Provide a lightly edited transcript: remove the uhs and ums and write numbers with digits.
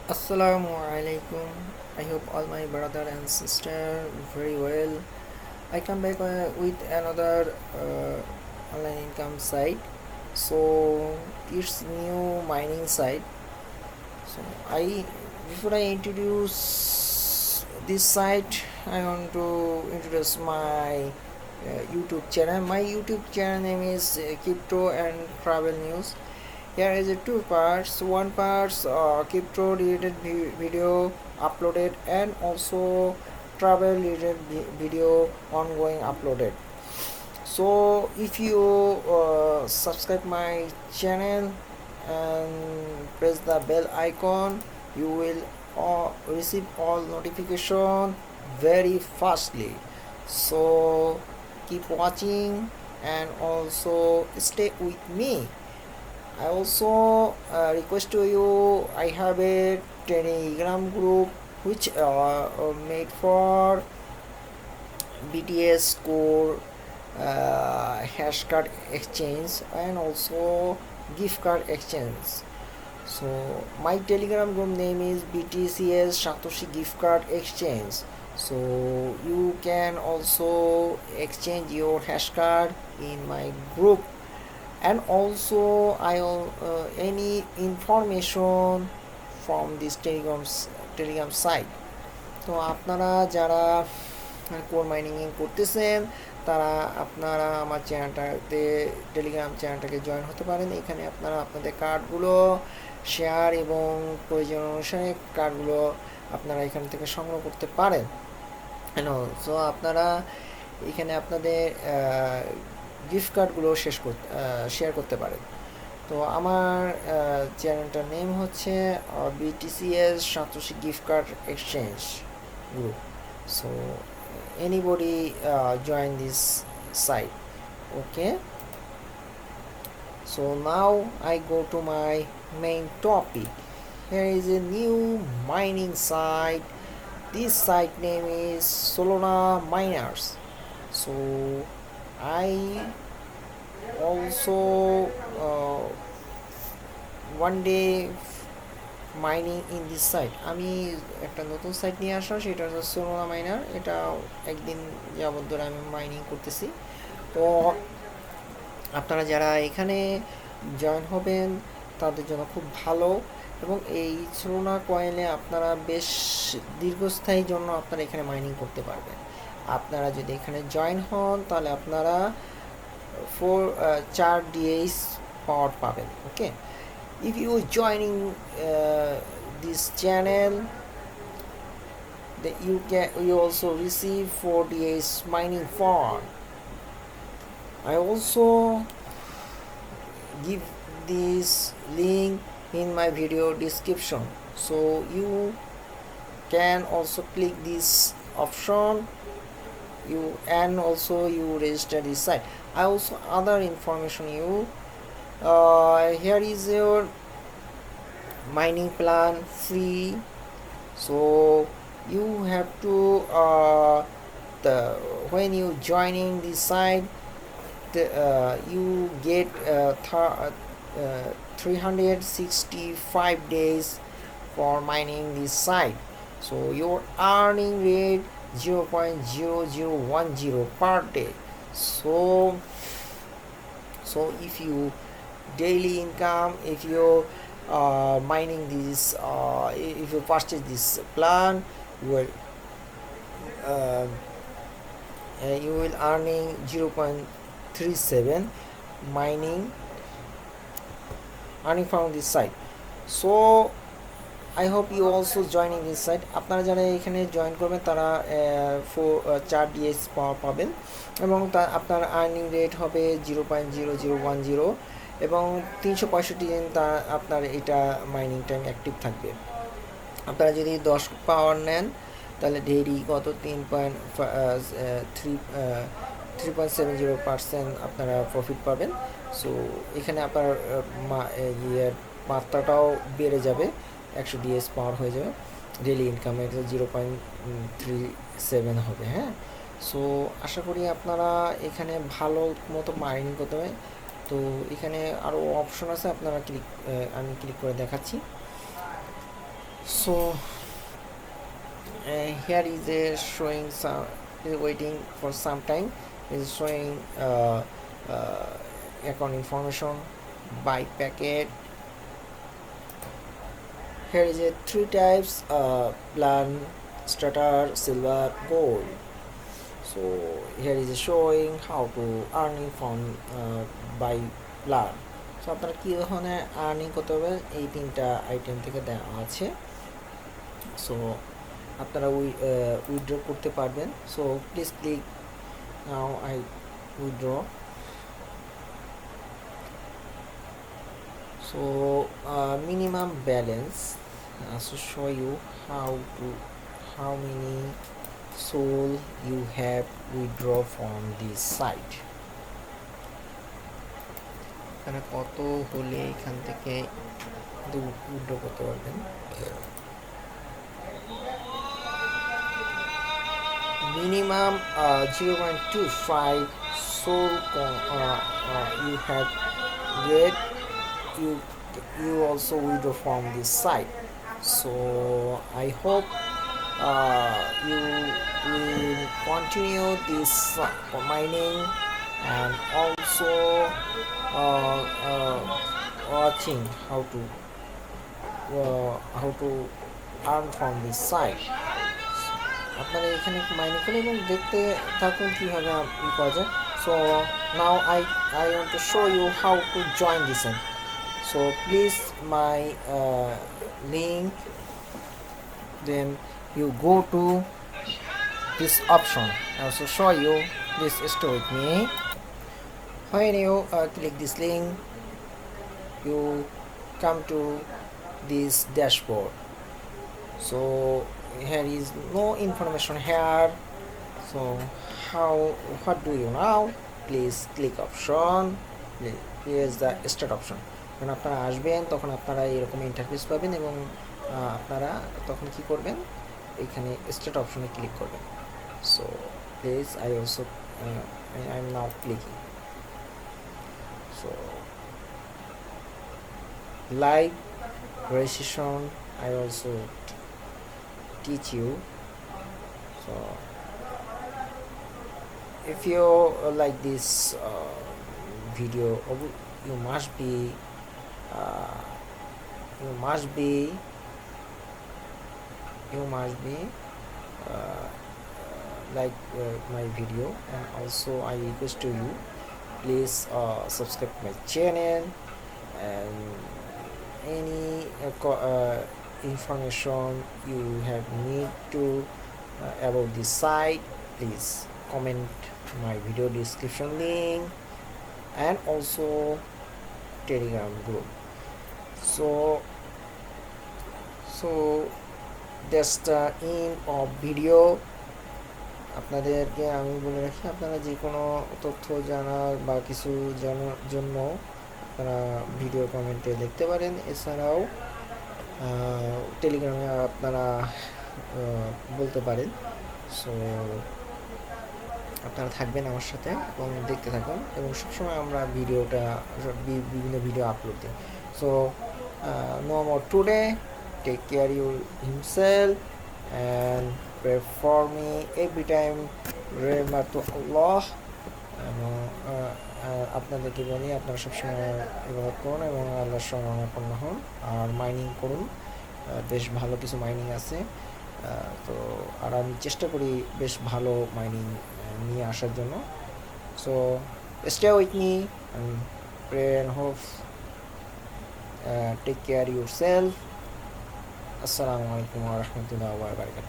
Assalamu alaikum. I hope all my brother and sister very well. I come back with another online income site. So it's new mining site. So I before I introduce this site, I want to introduce my YouTube channel. My YouTube channel name is Crypto and Travel News. Here is two parts. One part crypto related video uploaded, and also travel related video ongoing uploaded. So if you subscribe my channel and press the bell icon, you will receive all notification very fastly. So keep watching and also stay with me. I also request to you, I have a Telegram group which made for BTS core hash card exchange and also gift card exchange. So my Telegram group name is BTCS Satoshi gift card exchange. So you can also exchange your hash card in my group, and also any information from this telegram site. তো আপনারা যারা core mining করতেছেন তারা আপনারা আমার চ্যানেলটাতে Telegram চ্যানেলটাকে join হতে পারেন। এখানে আপনারা আপনাদের কার্ডগুলো শেয়ার এবং প্রয়োজন অনুসারে কার্ডগুলো আপনারা এখান থেকে সংগ্রহ করতে পারেন। সো আপনারা এখানে আপনাদের গিফট কার্ডগুলো শেয়ার করতে পারেন। তো আমার চ্যানেলটার নেম হচ্ছে BTCS Satoshi gift card exchange group. So anybody join this site. Okay, so now I go to my main topic. Here is a new mining site. This site name is Solana Miners. So I also one day mining in this site. আমি একটা নতুন site নিয়ে আসলাম, সেটা হচ্ছে সোলোনা minor. এটা একদিন যাবত ধরে আমি মাইনিং করতেছি। তো আপনারা যারা এখানে জয়েন হবেন তাদের জন্য খুব ভালো, এবং এই সোলোনা কয়েনে আপনারা বেশ দীর্ঘস্থায়ী জন্য আপনারা এখানে মাইনিং করতে পারবেন। আপনারা যদি এখানে জয়েন হন তাহলে আপনারা 4 days পাওয়ার পাবেন। ওকে, if you joining this channel, that you also receive 4 days mining power. I also give this link in my video description, so you can also click this option, and also you register this site. I also other information you here is your mining plan free. So you have to when you joining this site, you get 365 days for mining this site. So your earning rate 0.0010 per day. So if you daily income, if you mining this if you purchase this plan, you will earning 0.37 mining earning from this site. So I hope you also joining this site. আপনারা যারা এখানে join করবেন তারা 4 days পাওয়ার পাবেন, এবং আপনার earning rate হবে 0.0010, এবং 365 দিন আপনার এটা মাইনিং টাইম অ্যাক্টিভ থাকবে। আপনারা যদি 10 পাওয়ার নেন তাহলে ডেইলি কত 3.70% আপনারা প্রফিট পাবেন। সো এখানে আপনার মাত্রাটাও বেড়ে যাবে, 100 DS পাওয়ার হয়ে যাবে। ডেইলি ইনকাম এটা 0.37 হবে। হ্যাঁ, সো আশা করি আপনারা এখানে ভালো মতো মাইনিং করতে হবে। তো এখানে আরও অপশন আছে, আপনারা আমি ক্লিক করে দেখাচ্ছি। So here is a showing some, is waiting for some time, is showing account information, buy packet. Here is a three types, plan, starter, silver, gold. So here is showing how to earning from by plan. So আপনারা কি ধরনের earning করতে হবে এই তিনটা item থেকে দেওয়া আছে। সো আপনারা উইথড্র করতে পারবেন। So please click now I withdraw. So minimum balance, so show you how many soul you have withdraw from this site. এখানে কত হলে এখান থেকে উইথড্র করতে পারবেন। Minimum 0.25 soul you have get, you also withdraw from this site. So I hope you will continue this mining and also watching how to earn from this site. আপনারা এখানে mining করুন এবং দেখতে থাকুন কীভাবে ই করা যায়। So now I want to show you how to join this one. So please my link, then you go to this option. I also show you, please stay with me. When you click this link, you come to this dashboard. So here is no information here. So what do you now? Please click option, here's the start option. যখন আপনারা আসবেন তখন আপনারা এরকম interface পাবেন এবং আপনারা তখন কি করবেন, এখানে স্টার্ট অপশনে ক্লিক করবেন। So please I am now clicking. So live registration I also teach you. So if you like this video, you must be like my video, and also I request to you, please subscribe my channel, and any information you have need to about this site, please comment my video description link and also Telegram group. So that's the end of video. আপনাদেরকে আমি বলে রাখি, আপনারা যে কোনো তথ্য জানার বা কিছু জানার জন্য আপনারা ভিডিও কমেন্টে লিখতে পারেন। এছাড়াও টেলিগ্রামে আপনারা বলতে পারেন। সো আপনারা থাকবেন আমার সাথে এবং দেখতে থাকুন, এবং সবসময় আমরা বিভিন্ন ভিডিও আপলোড দিই। So no more today, take care you himself and pray for me every time, remember to Allah. এবং আপনাদেরকে বলি আপনারা সবসময় ইবাদত করুন এবং আল্লাহর শরণাপন্ন হন আর মাইনিং করুন। বেশ ভালো কিছু মাইনিং আছে, তো আর আমি চেষ্টা করি বেশ ভালো মাইনিং নিয়ে আসার জন্য। So stay with me and pray and hope. Take care yourself. Assalamu alaikum wa rahmatullahi wa barakatuh.